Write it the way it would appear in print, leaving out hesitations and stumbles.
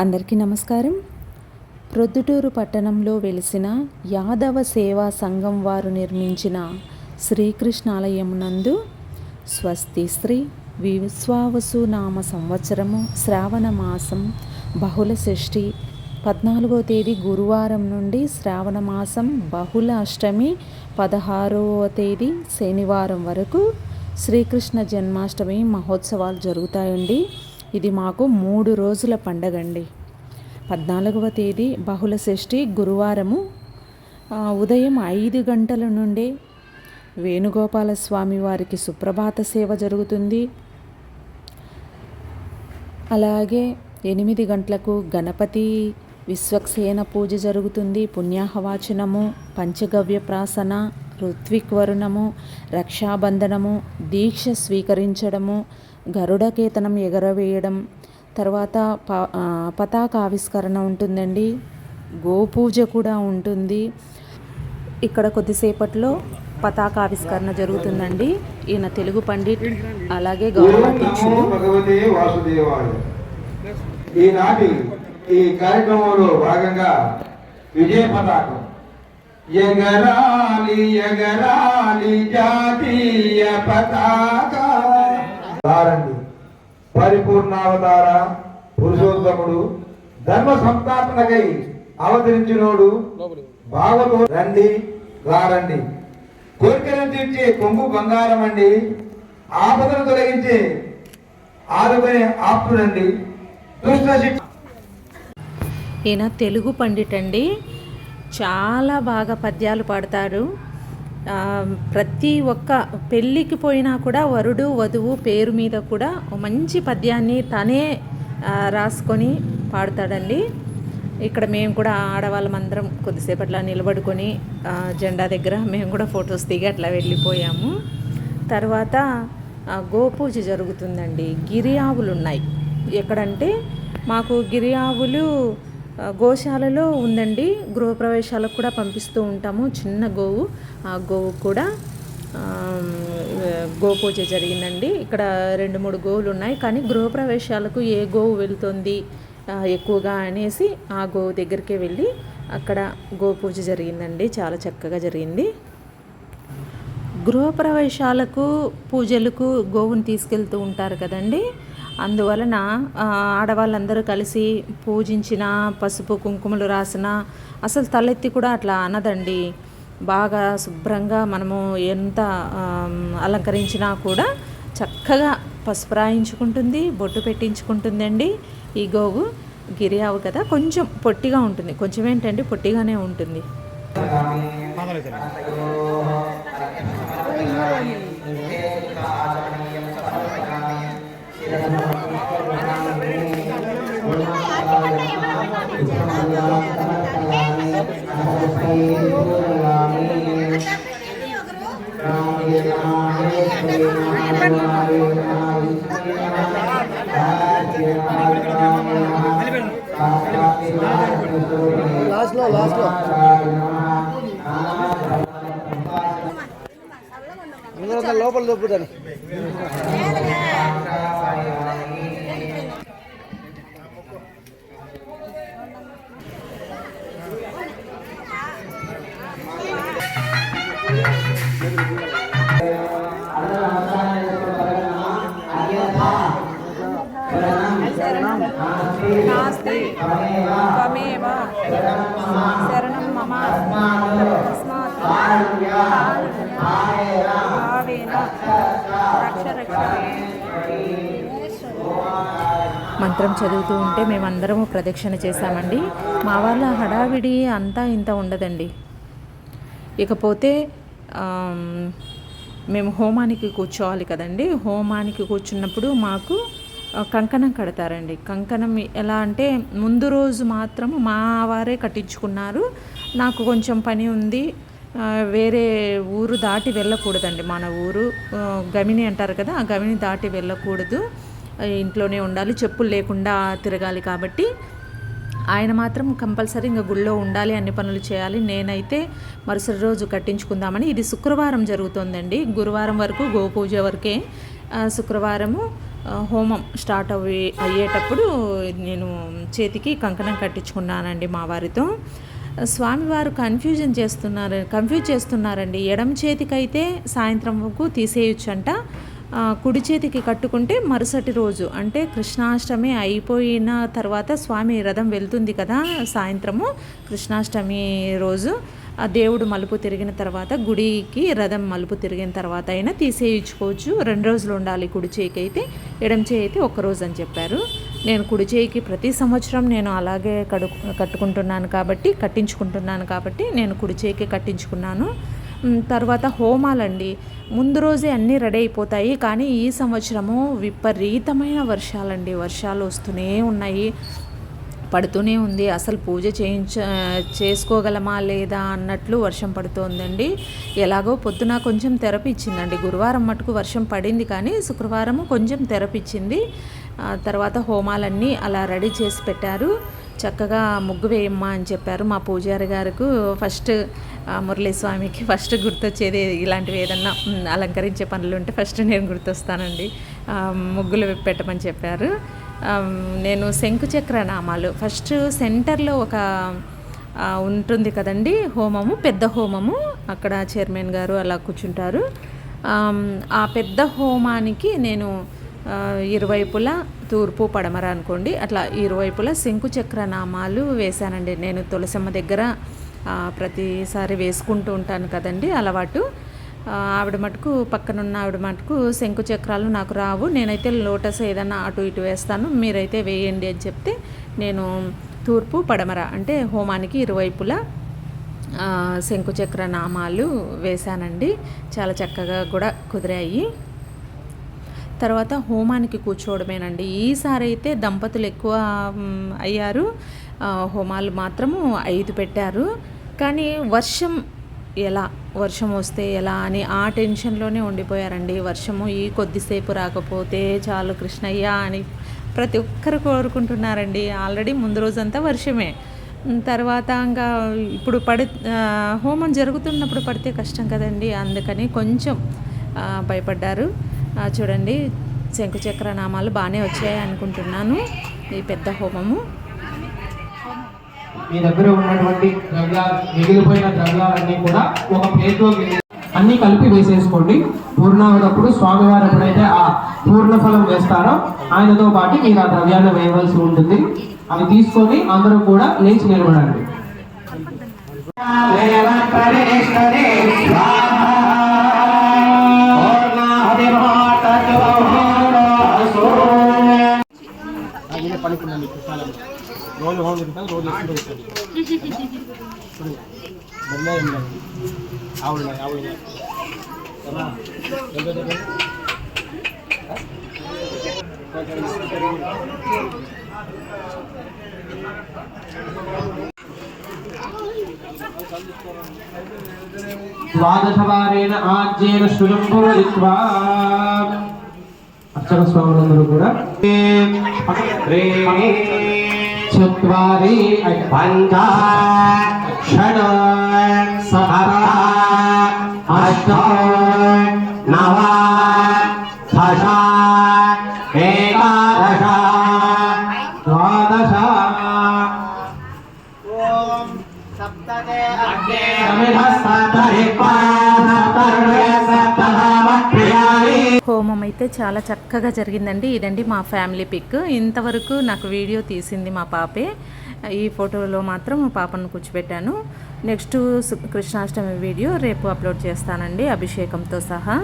అందరికీ నమస్కారం. ప్రొద్దుటూరు పట్టణంలో వెలిసిన యాదవ సేవా సంఘం వారు నిర్మించిన శ్రీకృష్ణాలయం నందు స్వస్తి శ్రీ విశ్వావసు నామ సంవత్సరము శ్రావణ మాసం బహుళ షష్ఠి 14వ తేదీ గురువారం నుండి శ్రావణ మాసం బహుళ అష్టమి 16వ తేదీ శనివారం వరకు శ్రీకృష్ణ జన్మాష్టమి మహోత్సవాలు జరుగుతాయండి. ఇది మాకు 3 రోజుల పండగ అండి. 14వ తేదీ బహుళ షష్ఠి గురువారము ఉదయం 5 గంటల నుండే వేణుగోపాల స్వామి వారికి సుప్రభాత సేవ జరుగుతుంది. అలాగే 8 గంటలకు గణపతి విశ్వక్సేన పూజ జరుగుతుంది. పుణ్యాహవాచనము, పంచగవ్య ప్రాసన, ఋత్విక్ వరుణము, రక్షాబంధనము, దీక్ష స్వీకరించడము, గరుడకేతనం ఎగరవేయడం, తర్వాత పతాకావిష్కరణ ఉంటుందండి. గోపూజ కూడా ఉంటుంది. ఇక్కడ కొద్దిసేపట్లో పతాకావిష్కరణ జరుగుతుందండి. ఈయన తెలుగు పండిట్, అలాగే గౌరవాధ్యక్షులు. ఈనాటి ఈ కార్యక్రమంలో భాగంగా విజయ పతాకం ఎగరాలి ఎగరాలి జాతీయ పతాక పరిపూర్ణావతార పురుషోత్తముడు ధర్మ సంస్థాపనకై అవతరించినోడు భాగవతో రండి రారండి. కోరికలను తీర్చే కొంగు బంగారం అండి. ఆపదను తొలగించే ఆదుకునే ఆప్తుడండి. ఈయన తెలుగు పండిట్ అండి. చాలా బాగా పద్యాలు పాడతారు. ప్రతి ఒక్క పెళ్ళికి పోయినా కూడా వరుడు వధువు పేరు మీద కూడా మంచి పద్యాన్ని తనే రాసుకొని పాడతాడండి. ఇక్కడ మేము కూడా ఆడవాళ్ళమందరం కొద్దిసేపట్లా నిలబడుకొని జెండా దగ్గర మేము కూడా ఫొటోస్ దిగి అట్లా వెళ్ళిపోయాము. తర్వాత గోపూజ జరుగుతుందండి. గిరి ఆవులు ఉన్నాయి. ఎక్కడంటే మాకు గిరి ఆవులు గోశాలలో ఉందండి. గృహప్రవేశాలకు కూడా పంపిస్తూ ఉంటాము. చిన్న గోవు, ఆ గోవు కూడా గోపూజ జరిగిందండి. ఇక్కడ 2-3 గోవులు ఉన్నాయి. కానీ గృహప్రవేశాలకు ఏ గోవు వెళ్తుంది ఎక్కువగా అనేసి ఆ గోవు దగ్గరికే వెళ్ళి అక్కడ గోపూజ జరిగిందండి. చాలా చక్కగా జరిగింది. గృహప్రవేశాలకు పూజలకు గోవుని తీసుకెళ్తూ ఉంటారు కదండి. అందువలన ఆడవాళ్ళందరూ కలిసి పూజించిన, పసుపు కుంకుమలు రాసిన అసలు తలెత్తి కూడా అట్లా అనదండి. బాగా శుభ్రంగా మనము ఎంత అలంకరించినా కూడా చక్కగా పసుపు రాయించుకుంటుంది, బొట్టు పెట్టించుకుంటుందండి. ఈ గోవు గిరి ఆవు కదా, కొంచెం పొట్టిగా ఉంటుంది. కొంచెం ఏంటండి, పొట్టిగానే ఉంటుంది. లోపల దొప్పుదని నాస్తి త్వమేవ శరణం మమ తస్మాత్ భావేన రక్ష రక్ష. మంత్రం చదువుతూ ఉంటే మేమందరము ప్రదక్షిణ చేశామండి. మా వాళ్ళ హడావిడి అంతా ఇంత ఉండదండి. ఇకపోతే మేము హోమానికి కూర్చోవాలి కదండి. హోమానికి కూర్చున్నప్పుడు మాకు కంకణం కడతారండి. కంకణం ఎలా అంటే ముందు రోజు మాత్రం మా వారే కట్టించుకున్నారు. నాకు కొంచెం పని ఉంది, వేరే ఊరు దాటి వెళ్ళకూడదండి. మన ఊరు గమిని అంటారు కదా, ఆ గమిని దాటి వెళ్ళకూడదు, ఇంట్లోనే ఉండాలి, చెప్పులు లేకుండా తిరగాలి. కాబట్టి ఆయన మాత్రం కంపల్సరీ ఇంకా గుళ్ళో ఉండాలి, అన్ని పనులు చేయాలి. నేనైతే మరుసటి రోజు కట్టించుకుందామని. ఇది శుక్రవారం జరుగుతుందండి. గురువారం వరకు గోపూజ వరకే. శుక్రవారము హోమం స్టార్ట్ అయ్యేటప్పుడు నేను చేతికి కంకణం కట్టించుకున్నానండి మా వారితో. స్వామివారు కన్ఫ్యూజ్ చేస్తున్నారండి. ఎడమ చేతికైతే సాయంత్రం వరకు తీసేయొచ్చంట, కుడి చేతికి కట్టుకుంటే మరుసటి రోజు అంటే కృష్ణాష్టమి అయిపోయిన తర్వాత స్వామి రథం వెళ్తుంది కదా సాయంత్రము, కృష్ణాష్టమి రోజు ఆ దేవుడు మలుపు తిరిగిన తర్వాత గుడికి రథం మలుపు తిరిగిన తర్వాత అయినా తీసేయించుకోవచ్చు. 2 రోజులు ఉండాలి కుడి చేయికి అయితే, ఎడమ చేయి అయితే 1 రోజు అని చెప్పారు. నేను కుడి చేయికి ప్రతి సంవత్సరం నేను అలాగే కట్టించుకుంటున్నాను కాబట్టి నేను కుడి చేయికి కట్టించుకున్నాను. తర్వాత హోమాలండి, ముందు రోజే అన్నీ రెడీ అయిపోతాయి. కానీ ఈ సంవత్సరము విపరీతమైన వర్షాలు వస్తూనే ఉన్నాయి, పడుతూనే ఉంది. అసలు పూజ చేసుకోగలమా లేదా అన్నట్లు వర్షం పడుతోందండి. ఎలాగో పొద్దున కొంచెం తెరపి ఇచ్చిందండి. గురువారం మటుకు వర్షం పడింది కానీ శుక్రవారము కొంచెం తెరపిచ్చింది. తర్వాత హోమాలన్నీ అలా రెడీ చేసి పెట్టారు. చక్కగా ముగ్గు వేయమ్మా అని చెప్పారు మా పూజారి గారికి. ఫస్ట్ మురళీస్వామికి ఫస్ట్ గుర్తొచ్చేది ఇలాంటివి ఏదన్నా అలంకరించే పనులు ఉంటే ఫస్ట్ నేను గుర్తొస్తానండి. ముగ్గులు పెట్టమని చెప్పారు. నేను శంకుచక్ర నామాలు ఫస్ట్ సెంటర్లో ఒక ఉంటుంది కదండి హోమము, పెద్ద హోమము, అక్కడ చైర్మన్ గారు అలా కూర్చుంటారు. ఆ పెద్ద హోమానికి నేను ఇరువైపులా తూర్పు పడమర అనుకోండి అట్లా ఇరువైపులా శంకుచక్ర నామాలు వేశానండి. నేను తులసమ్మ దగ్గర ప్రతిసారి వేసుకుంటూ ఉంటాను కదండి అలవాటు. ఆవిడ మటుకు పక్కనున్న ఆవిడ మటుకు శంకుచక్రాలు నాకు రావు, నేనైతే లోటస్ ఏదన్నా అటు ఇటు వేస్తాను, మీరైతే వేయండి అని చెప్తే నేను తూర్పు పడమర అంటే హోమానికి ఇరువైపులా శంకుచక్ర నామాలు వేశానండి. చాలా చక్కగా కూడా కుదిరాయి. తర్వాత హోమానికి కూర్చోవడమేనండి. ఈసారి అయితే దంపతులు ఎక్కువ అయ్యారు, హోమాలు మాత్రము 5 పెట్టారు. కానీ వర్షం వస్తే ఎలా అని ఆ టెన్షన్లోనే ఉండిపోయారండి. వర్షము ఈ కొద్దిసేపు రాకపోతే చాలు కృష్ణయ్య అని ప్రతి ఒక్కరు కోరుకుంటున్నారండి. ఆల్రెడీ ముందు రోజంతా వర్షమే, తర్వాత ఇంకా ఇప్పుడు హోమం జరుగుతున్నప్పుడు పడితే కష్టం కదండి, అందుకని కొంచెం భయపడ్డారు. చూడండి శంకుచక్ర నామాలు బాగానే వచ్చాయి అనుకుంటున్నాను. ఈ పెద్ద హోమము మీ దగ్గర ఉన్నటువంటి మిగిలిపోయిన ద్రవ్యాలన్నీ కూడా ఒక ప్లేట్లో అన్నీ కలిపి వేసేసుకోండి. పూర్ణావదప్పుడు స్వామివారు ఎప్పుడైతే ఆ పూర్ణ ఫలం వేస్తారో ఆయనతో పాటు మీరు ఆ ద్రవ్యాన్ని వేయవలసి ఉంటుంది. అవి తీసుకొని అందరూ కూడా లేచి నిలబడండి. రోజు హోమ్ తింటాను, రోజు ఆవిడ ద్వాదశవారేణ ఆజ్యేన శృజంభూరిత్వా అర్చక స్వాములందరూ కూడా చత్వారి పంచ షడ్ సప్త అష్ట నవ దశ ఏకాదశ ద్వాదశ ఓం సప్తదే అగ్నే హోమం అయితే చాలా చక్కగా జరిగిందండి. ఇదండి మా ఫ్యామిలీ పిక్. ఇంతవరకు నాకు వీడియో తీసింది మా పాపే. ఈ ఫోటోలో మాత్రం మా పాపను కూర్చోబెట్టాను. నెక్స్ట్ కృష్ణాష్టమి వీడియో రేపు అప్లోడ్ చేస్తానండి, అభిషేకంతో సహా.